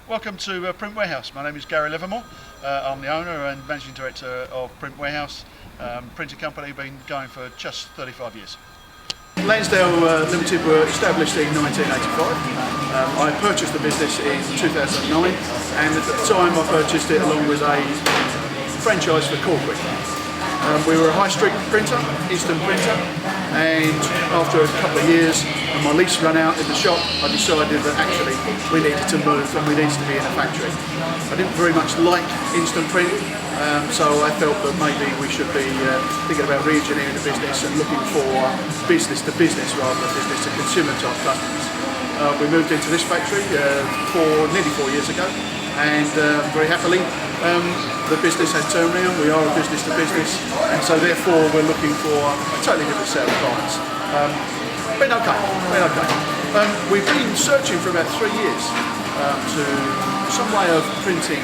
Welcome to Print Warehouse. My name is Gary Livermore. I'm the owner and managing director of Print Warehouse. Printing company, been going for just 35 years. Lansdale Limited were established in 1985. I purchased the business in 2009, and at the time I purchased it along with a franchise for Corporate. We were a high street printer, instant printer, and after a couple of years and my lease ran out in the shop, I decided that actually we needed to move and we needed to be in a factory. I didn't very much like instant print, so I felt that maybe we should be thinking about re-engineering the business and looking for business to business rather than business to consumer type customers. We moved into this factory nearly 4 years ago, and very happily the business had turned around. We are a business to business, and so therefore we're looking for a totally different set of clients. Been okay. We've been searching for about 3 years to some way of printing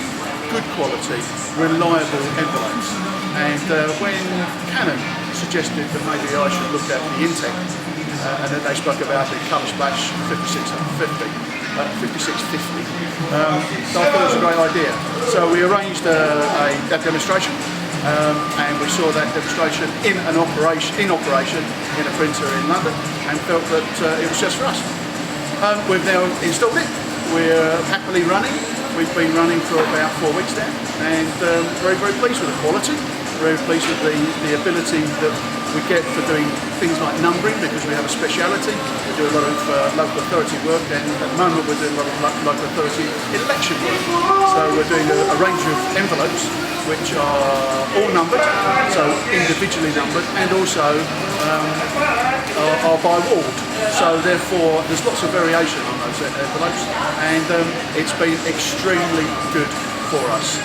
good quality, reliable envelopes, and when Canon suggested that maybe I should look at the Intec, and then they spoke about the ColorSplash 5650. I thought it was a great idea. So we arranged that demonstration, and we saw that demonstration in operation in a printer in London, and felt that it was just for us. We've now installed it. We're happily running. We've been running for about 4 weeks now, and very pleased with the quality. Very pleased with the ability that we get for doing things like numbering, because we have a speciality. We do a lot of local authority work, and at the moment we're doing a lot of local authority election work. So we're doing a range of envelopes which are all numbered, so individually numbered, and also are by ward. So therefore there's lots of variation on those envelopes, and it's been extremely good for us.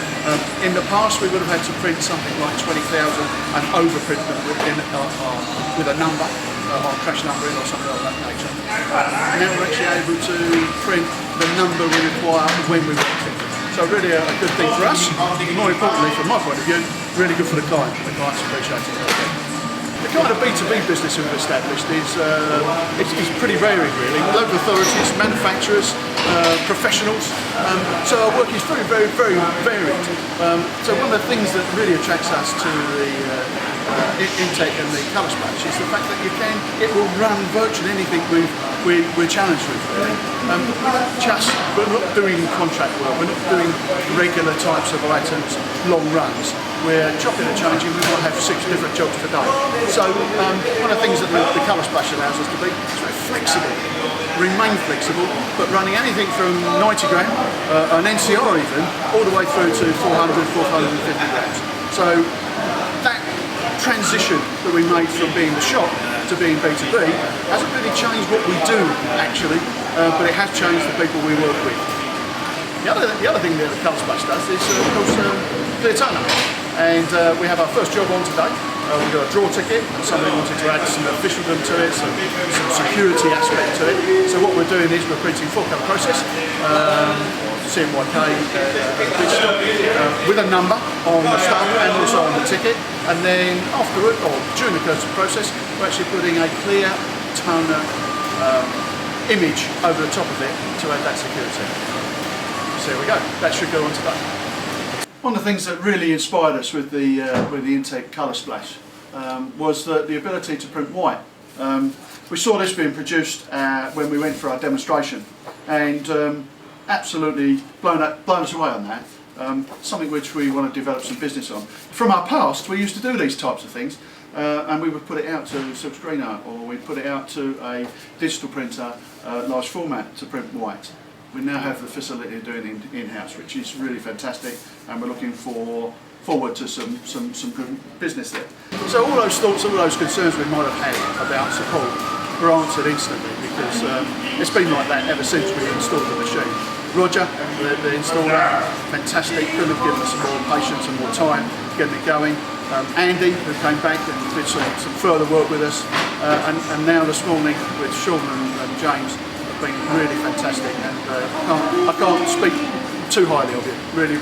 In the past we would have had to print something like 20,000 and overprint them with a number, or crash numbering or something of that nature. Now we're actually able to print the number we require when we want it. So really a good thing for us, more importantly from my point of view, really good for the client. The clients appreciate it. The kind of B2B business we've established is pretty varied really. Local authorities, manufacturers, professionals. So our work is very varied. So one of the things that really attracts us to the Intec and the ColorSplash is the fact that it will run virtually anything we're challenged with really. We're not doing contract work, we're not doing regular types of items, long runs. We're chopping and changing. We might have 6 different jobs per day. So one of the things that the ColorSplash allows us to be is very flexible, remain flexible, but running anything from 90 gram, an NCR even, all the way through to 400, 450 grams. So that transition that we made from being the shop to being B2B hasn't really changed what we do actually, but it has changed the people we work with. The other thing that the ColorSplash does is of course clear toner. And we have our first job on today. We've got a draw ticket, and somebody wanted to add some officialdom to it, some security aspect to it. So what we're doing is we're printing full colour process, CMYK digital, with a number on the stump and also on the ticket. And then afterward, or during the process, we're actually putting a clear toner image over the top of it to add that security. So there we go. That should go on today. One of the things that really inspired us with the Intec ColorSplash was the ability to print white. We saw this being produced when we went for our demonstration, and absolutely blown us away on that. Something which we want to develop some business on. From our past, we used to do these types of things, and we would put it out to silk screener, or we'd put it out to a digital printer, large format, to print white. We now have the facility of doing it in-house, which is really fantastic, and we're looking forward to some good business there. So all those thoughts, all those concerns we might have had about support were answered instantly, because it's been like that ever since we installed the machine. Roger, the installer, fantastic, couldn't have given us some more patience and more time getting it going. Andy, who came back and did some further work with us, and now this morning with Sean and James, been really fantastic, and I can't speak too highly of it. Really